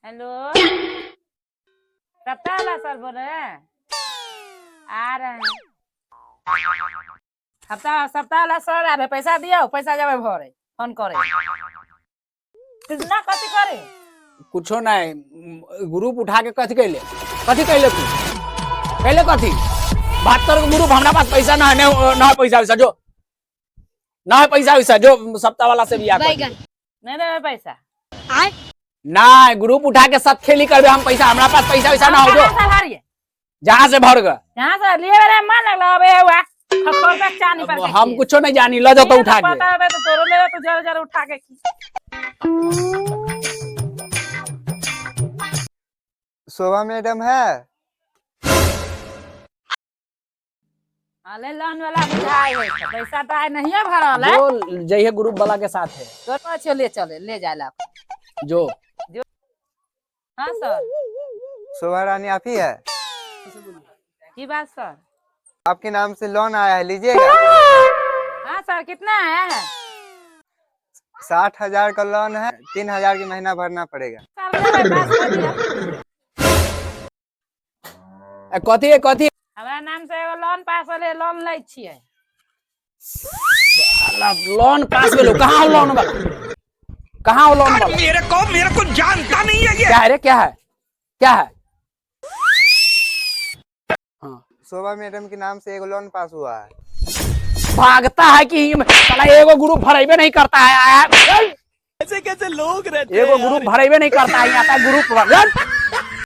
Hello, सप्ताह वाला sir बोल रहे हैं? आ रहे हैं। सप्ताह वाला सर आ रहे, पैसा दियो, पैसा जावे भरे फोन करे। कितना कथी करे? कुछो नहीं, ग्रुप उठा के कथी कैले तू कैले कथी 72 ग्रुप। हमरा पास पैसा ना है पैसा वैसा जो ना है पैसा वैसा जो सप्ताह वाला से भी नहीं दे पैसा ना ग्रुप उठा के सब खेली करबे हम पैसा। हमरा पास पैसा वैसा ना हो जो जहाँ से भर गए यहाँ से लिए मेरे मन लगला अबे हुआ खखोर चानी पर हम कुछो नहीं जानी। लो जो तो उठा के पता है तो तोरो ले तो जरा जरा उठा के शोभा मैडम है? अले लोन वाला बुझाई है, पैसा तो आए नहीं है भरल है जो जइए ग्रुप वाला के साथ है तो चले ले जाला जो। हाँ सर। शोभा रानी आप ही है? की बात सर? आपके नाम से लोन आया है, लीजिएगा। हाँ सर, कितना है? 60,000 का लोन है, 3,000 की महीना भरना पड़ेगा। कथी है कथी? हमारा नाम से एगो लोन पास होले, लोन ले छिए। लोन पास भेलो? कहाँ हो लोन वाला? कहाँ हो लोन वाला? मेरे को जानता नहीं है ये। क्या है रे, क्या है क्या है? हाँ शोभा मैडम के नाम से एगो लोन पास हुआ है। भागता है कि साला एगो ग्रुप भरेबे नहीं करता है। ऐसे कैसे लोग रहते हैं एगो ग्रुप भरेबे नहीं करता है, यहाँ ग्रुप